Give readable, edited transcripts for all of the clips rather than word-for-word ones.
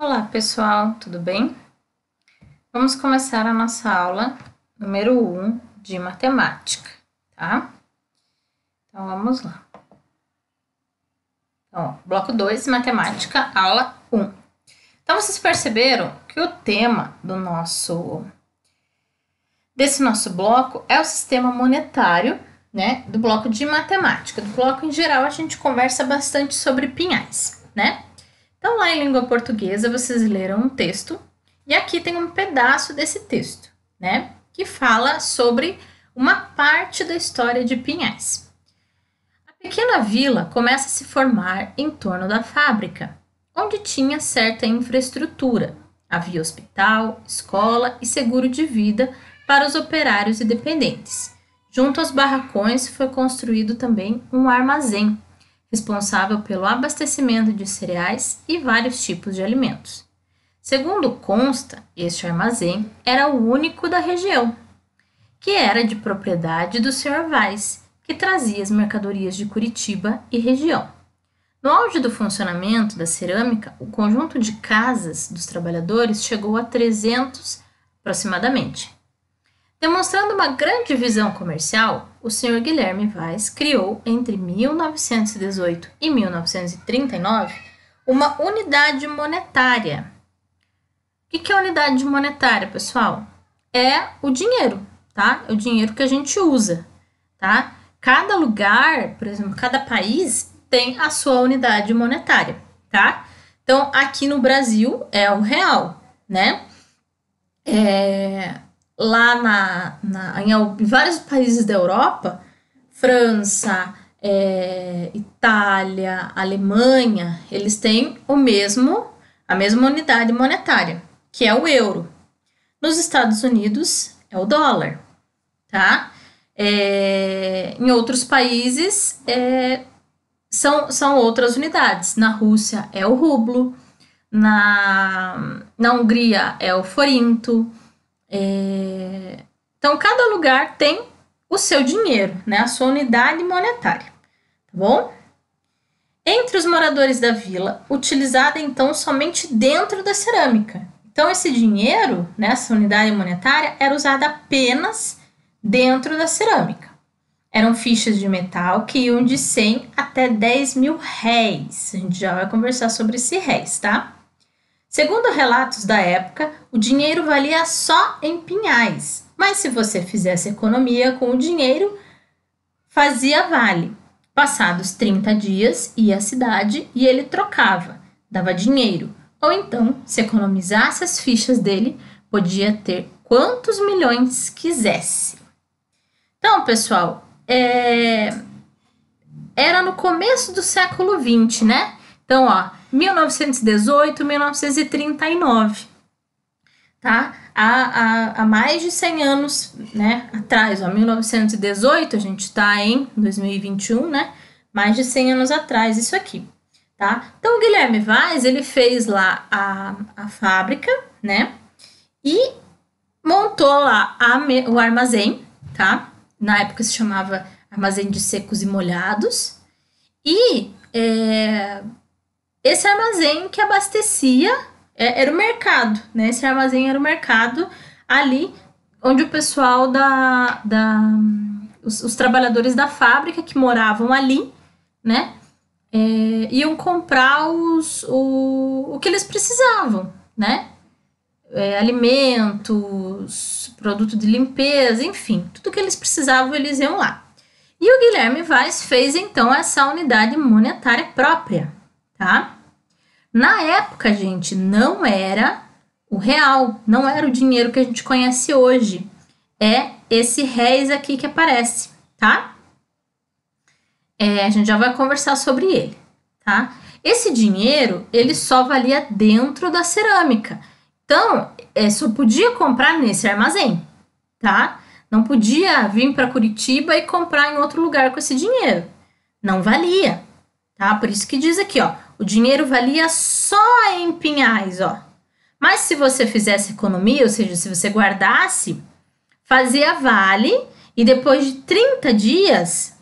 Olá, pessoal, tudo bem? Vamos começar a nossa aula número 1 de matemática, tá? Então, vamos lá. Então, bloco 2, matemática, aula 1. Então, vocês perceberam que o tema desse nosso bloco é o sistema monetário, né? Do bloco de matemática. Do bloco em geral, a gente conversa bastante sobre pinhais, né? Então, lá em língua portuguesa, vocês leram um texto, e aqui tem um pedaço desse texto, né? Que fala sobre uma parte da história de Pinhais. A pequena vila começa a se formar em torno da fábrica, onde tinha certa infraestrutura. Havia hospital, escola e seguro de vida para os operários e dependentes. Junto aos barracões foi construído também um armazém, responsável pelo abastecimento de cereais e vários tipos de alimentos. Segundo consta, este armazém era o único da região, que era de propriedade do Sr. Vaz, que trazia as mercadorias de Curitiba e região. No auge do funcionamento da cerâmica, o conjunto de casas dos trabalhadores chegou a 300 aproximadamente. Demonstrando uma grande visão comercial, o Sr. Guilherme Vaz criou, entre 1918 e 1939, uma unidade monetária. O que é unidade monetária, pessoal? É o dinheiro, tá? É o dinheiro que a gente usa, tá? Cada lugar, por exemplo, cada país tem a sua unidade monetária, tá? Então, aqui no Brasil é o real, né? Lá em vários países da Europa, França, Itália, Alemanha, eles têm a mesma unidade monetária, que é o euro. Nos Estados Unidos é o dólar, tá? Em outros países são outras unidades. Na Rússia é o rublo, na Hungria é o forinto. Então, cada lugar tem o seu dinheiro, né? A sua unidade monetária, tá bom? Entre os moradores da vila, utilizada então somente dentro da cerâmica. Então, esse dinheiro, né, essa unidade monetária, era usada apenas dentro da cerâmica. Eram fichas de metal que iam de 100 até 10 mil réis. A gente já vai conversar sobre esse réis, tá? Segundo relatos da época, o dinheiro valia só em pinhais, mas se você fizesse economia com o dinheiro, fazia vale. Passados 30 dias, ia à cidade e ele trocava, dava dinheiro. Ou então, se economizasse as fichas dele, podia ter quantos milhões quisesse. Então, pessoal, era no começo do século XX, né? Então, ó, 1918, 1939, tá? Há mais de 100 anos, né, atrás, ó, 1918, a gente está em 2021, né? Mais de 100 anos atrás, isso aqui, tá? Então, o Guilherme Vaz, ele fez lá a fábrica, né? E montou lá o armazém, tá? Na época se chamava armazém de secos e molhados. E esse armazém que abastecia era o mercado, né? Esse armazém era o mercado ali onde o pessoal os trabalhadores da fábrica que moravam ali, né? Iam comprar o que eles precisavam, né? Alimentos, produto de limpeza, enfim, tudo que eles precisavam eles iam lá. E o Guilherme Vaz fez então essa unidade monetária própria, tá? Na época, gente, não era o real, não era o dinheiro que a gente conhece hoje. É esse réis aqui que aparece, tá? A gente já vai conversar sobre ele, tá? Esse dinheiro, ele só valia dentro da cerâmica. Então, só podia comprar nesse armazém, tá? Não podia vir para Curitiba e comprar em outro lugar com esse dinheiro. Não valia, tá? Por isso que diz aqui, ó, o dinheiro valia só em pinhais, ó. Mas se você fizesse economia, ou seja, se você guardasse, fazia vale e depois de 30 dias,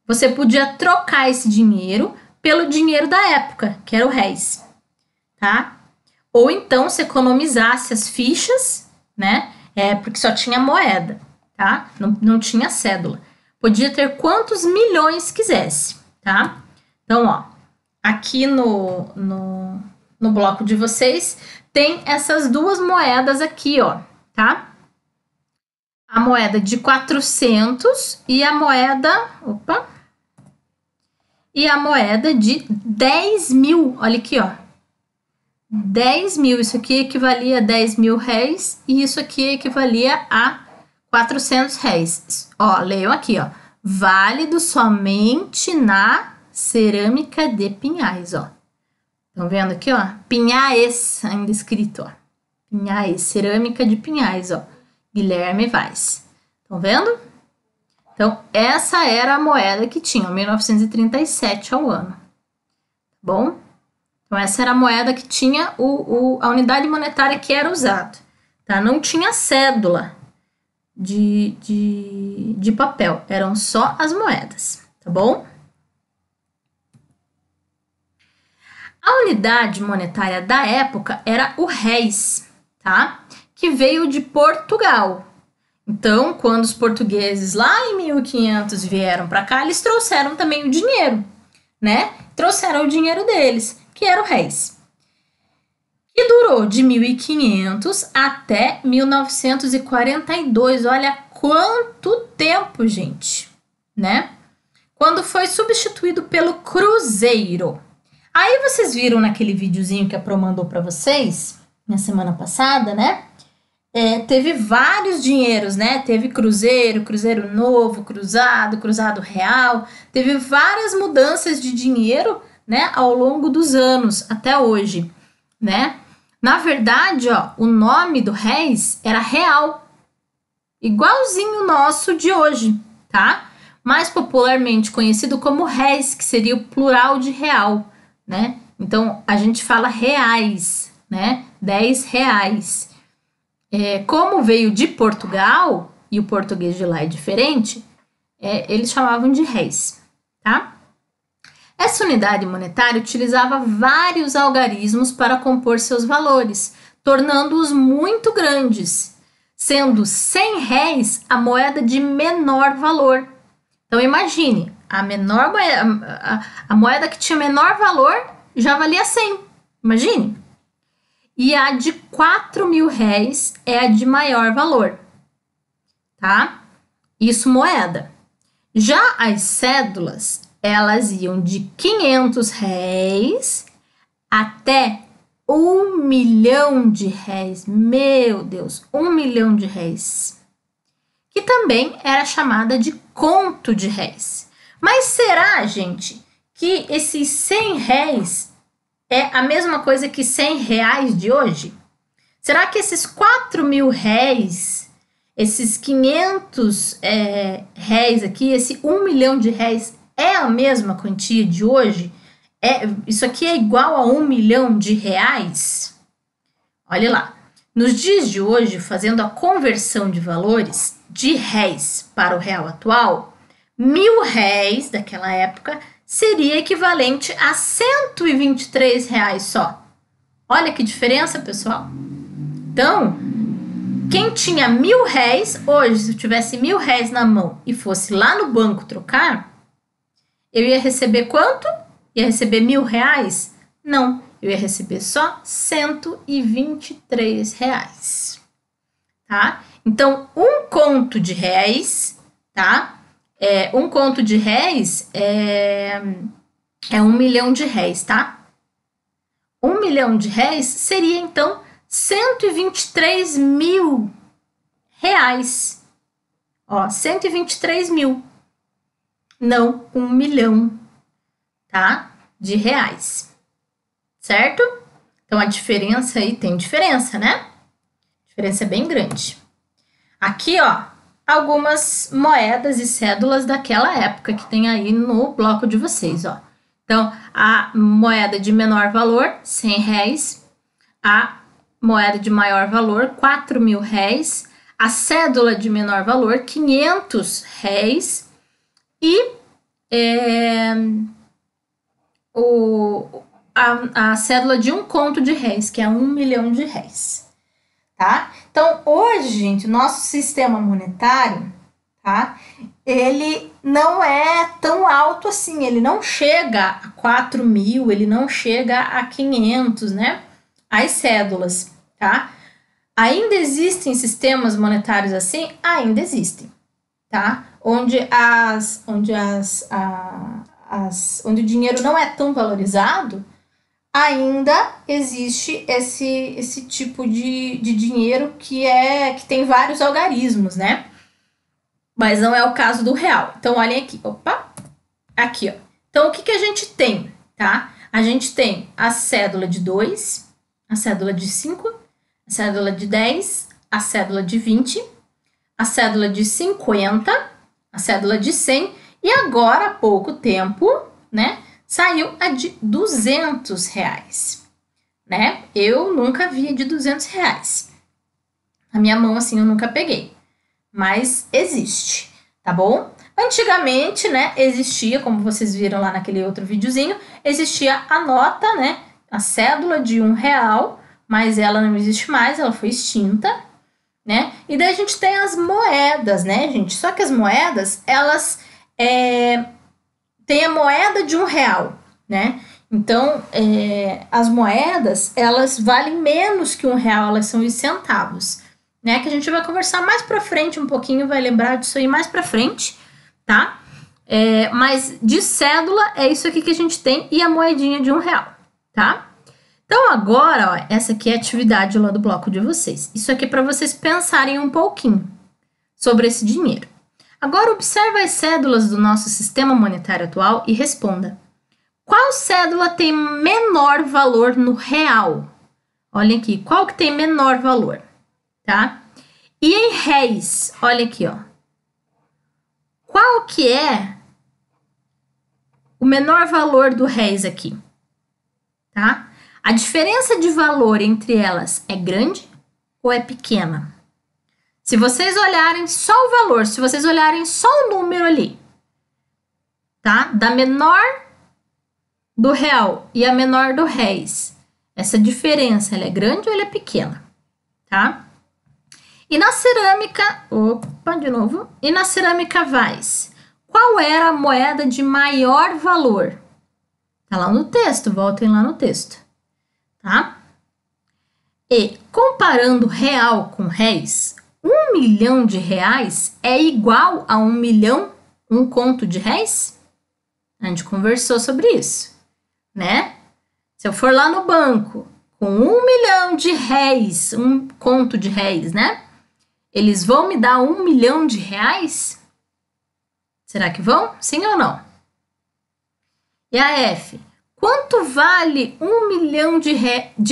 você podia trocar esse dinheiro pelo dinheiro da época, que era o réis, tá? ou então se economizasse as fichas, né? Porque só tinha moeda, tá? Não tinha cédula. Podia ter quantos milhões quisesse, tá? Então, ó, aqui no bloco de vocês tem essas duas moedas aqui, ó, tá? A moeda de 400 e a moeda... Opa! E a moeda de 10 mil. Olha aqui, ó. 10 mil. Isso aqui equivalia a 10 mil réis. E isso aqui equivalia a 400 réis. Ó, leiam aqui, ó. Válido somente na cerâmica de Pinhais, ó. Estão vendo aqui, ó? Pinhais, ainda escrito, ó. Pinhais, cerâmica de Pinhais, ó. Guilherme Vaz. Estão vendo? Então, essa era a moeda que tinha, 1937 ao ano. Tá bom? Então, essa era a moeda que tinha a unidade monetária que era usada. Tá? Não tinha cédula de papel, eram só as moedas. Tá bom? A unidade monetária da época era o réis, tá? Que veio de Portugal. Então, quando os portugueses lá em 1500 vieram para cá, eles trouxeram também o dinheiro, né? Trouxeram o dinheiro deles, que era o réis. E durou de 1500 até 1942. Olha quanto tempo, gente, né? Quando foi substituído pelo cruzeiro. Aí vocês viram naquele videozinho que a Pro mandou para vocês, na semana passada, né? Teve vários dinheiros, né? Teve cruzeiro, cruzeiro novo, cruzado, cruzado real. Teve várias mudanças de dinheiro, né? Ao longo dos anos, até hoje, né? Na verdade, ó, o nome do réis era real. Igualzinho o nosso de hoje, tá? Mais popularmente conhecido como réis, que seria o plural de real, né? Então, a gente fala reais, né? 10 reais. Como veio de Portugal, e o português de lá é diferente, eles chamavam de réis, tá? Essa unidade monetária utilizava vários algarismos para compor seus valores, tornando-os muito grandes, sendo 100 réis a moeda de menor valor. Então, imagine, a moeda que tinha menor valor já valia 100, imagine. E a de 4 mil réis é a de maior valor, tá? Isso moeda. Já as cédulas, elas iam de 500 réis até 1 milhão de réis. Meu Deus, 1 milhão de réis. Que também era chamada de conto de réis. Mas será, gente, que esses 100 réis é a mesma coisa que 100 reais de hoje? Será que esses 4 mil réis, esses 500 réis aqui, esse 1 milhão de réis é a mesma quantia de hoje? Isso aqui é igual a 1 milhão de reais? Olha lá. Nos dias de hoje, fazendo a conversão de valores de réis para o real atual, 1.000 réis daquela época seria equivalente a 123 reais só. Olha que diferença, pessoal. Então, quem tinha 1.000 réis, hoje, se eu tivesse 1.000 réis na mão e fosse lá no banco trocar, eu ia receber quanto? Ia receber 1.000 reais? Não, eu ia receber só 123 reais, tá? Então, um conto de réis, tá? Um conto de réis é 1 milhão de réis, tá? 1 milhão de réis seria, então, 123 mil reais. Ó, 123 mil. Não 1 milhão, tá? De reais. Certo? Então, a diferença aí, tem diferença, né? A diferença é bem grande. Aqui, ó, algumas moedas e cédulas daquela época que tem aí no bloco de vocês, ó. Então, a moeda de menor valor, 100 réis. A moeda de maior valor, 4 mil réis. A cédula de menor valor, 500 réis. E a cédula de 1 conto de réis, que é 1 milhão de réis, tá? Então, hoje, gente, o nosso sistema monetário, tá? Ele não é tão alto assim, ele não chega a 4 mil, ele não chega a 500, né? As cédulas, tá? Ainda existem sistemas monetários assim? Ainda existem, tá? Onde o dinheiro não é tão valorizado, ainda existe esse tipo de dinheiro que tem vários algarismos, né? Mas não é o caso do real. Então, olhem aqui. Opa! Aqui, ó. Então, o que a gente tem, tá? A gente tem a cédula de 2, a cédula de 5, a cédula de 10, a cédula de 20, a cédula de 50, a cédula de 100 e agora, há pouco tempo, né, saiu a de 200 reais, né? Eu nunca vi a de 200 reais. A minha mão, assim, eu nunca peguei. Mas existe, tá bom? Antigamente, né, existia, como vocês viram lá naquele outro videozinho, existia a nota, né, a cédula de R$1, mas ela não existe mais, ela foi extinta, né? E daí a gente tem as moedas, né, gente? Só que as moedas, elas tem a moeda de R$1, né? Então, as moedas, elas valem menos que R$1, elas são os centavos, né? Que a gente vai conversar mais pra frente um pouquinho, vai lembrar disso aí mais pra frente, tá? Mas de cédula é isso aqui que a gente tem e a moedinha de R$1, tá? Então, agora, ó, essa aqui é a atividade lá do bloco de vocês. Isso aqui é para vocês pensarem um pouquinho sobre esse dinheiro. Agora, observe as cédulas do nosso sistema monetário atual e responda. Qual cédula tem menor valor no real? Olhem aqui, qual que tem menor valor, tá? E em réis, olha aqui, ó. Qual que é o menor valor do réis aqui, tá? A diferença de valor entre elas é grande ou é pequena? Se vocês olharem só o valor, se vocês olharem só o número ali, tá? Da menor do real e a menor do réis, essa diferença, ela é grande ou ela é pequena, tá? E na cerâmica, e na cerâmica Vaz, qual era a moeda de maior valor? Tá lá no texto, voltem lá no texto, tá? E comparando real com réis, 1 milhão de reais é igual a 1 milhão, 1 conto de réis? A gente conversou sobre isso, né? Se eu for lá no banco com 1 milhão de réis, 1 conto de réis, né? Eles vão me dar 1 milhão de reais? Será que vão? Sim ou não? E a F? Quanto vale 1 milhão de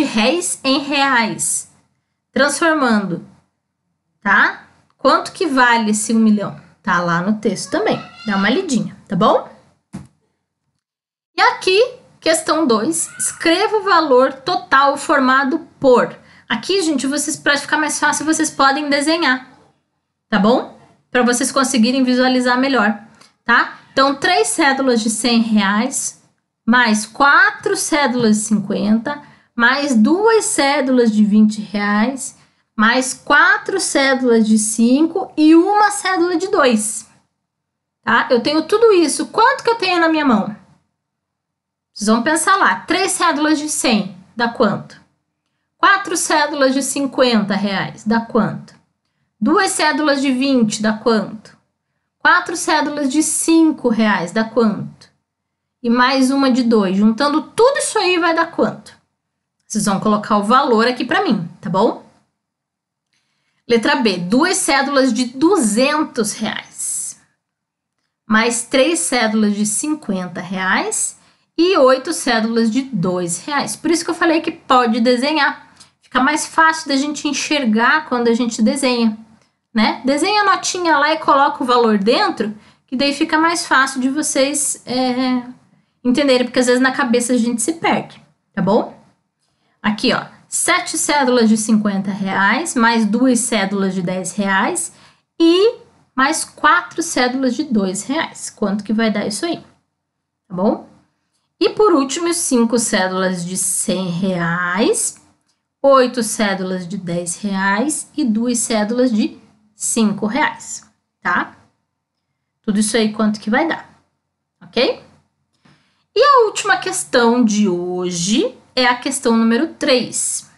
réis em reais? Transformando, tá? Quanto que vale esse 1 milhão? Tá lá no texto também. Dá uma lidinha, tá bom? E aqui, questão 2. Escreva o valor total formado por. Aqui, gente, para ficar mais fácil, vocês podem desenhar, tá bom? Para vocês conseguirem visualizar melhor, tá? Então, 3 cédulas de 100 reais, mais 4 cédulas de 50, mais 2 cédulas de 20 reais, mais 4 cédulas de 5 e uma cédula de 2, tá? Eu tenho tudo isso. Quanto que eu tenho na minha mão? Vocês vão pensar lá. 3 cédulas de 100, dá quanto? 4 cédulas de 50 reais, dá quanto? 2 cédulas de 20, dá quanto? 4 cédulas de 5 reais, dá quanto? E mais uma de 2. Juntando tudo isso aí vai dar quanto? Vocês vão colocar o valor aqui para mim, tá bom? Letra B. 2 cédulas de 200 reais. Mais 3 cédulas de 50 reais. E 8 cédulas de 2 reais. Por isso que eu falei que pode desenhar. Fica mais fácil da gente enxergar quando a gente desenha, né? Desenha a notinha lá e coloca o valor dentro, que daí fica mais fácil de vocês entenderem, porque às vezes na cabeça a gente se perde, tá bom? Aqui, ó, 7 cédulas de 50 reais, mais 2 cédulas de 10 reais e mais 4 cédulas de 2 reais. Quanto que vai dar isso aí? Tá bom? E por último, 5 cédulas de R$100, 8 cédulas de R$10 e 2 cédulas de R$5, tá? Tudo isso aí quanto que vai dar, ok? E a última questão de hoje é a questão número 3.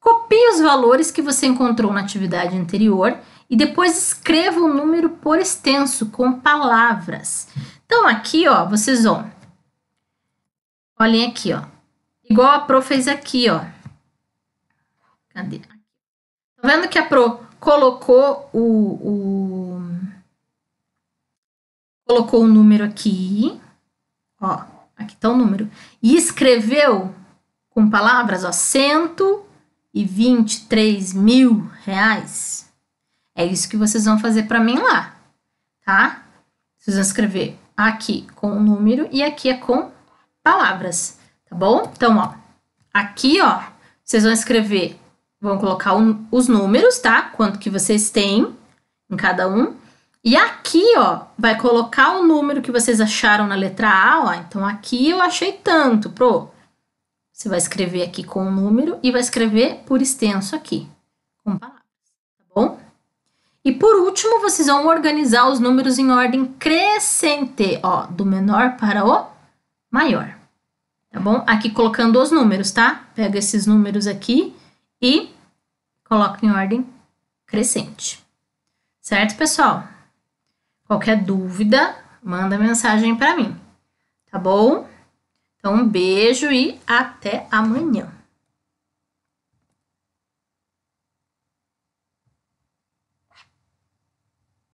Copie os valores que você encontrou na atividade anterior e depois escreva o número por extenso com palavras. Então, aqui, ó, vocês vão... Olhem aqui, ó. Igual a Pro fez aqui, ó. Cadê? Tá vendo que a Pro colocou colocou o número aqui, ó. Aqui tá o número. E escreveu com palavras, ó, R$123.000. É isso que vocês vão fazer para mim lá, tá? Vocês vão escrever aqui com o número e aqui é com palavras, tá bom? Então, ó, aqui, ó, vocês vão escrever, vão colocar os números, tá? Quanto que vocês têm em cada um. E aqui, ó, vai colocar o número que vocês acharam na letra A, ó. Então, aqui eu achei tanto, Pro. Você vai escrever aqui com o número e vai escrever por extenso aqui, com palavras, tá bom? E por último, vocês vão organizar os números em ordem crescente, ó, do menor para o maior, tá bom? Aqui colocando os números, tá? Pega esses números aqui e coloca em ordem crescente. Certo, pessoal? Qualquer dúvida, manda mensagem para mim, tá bom? Então, um beijo e até amanhã.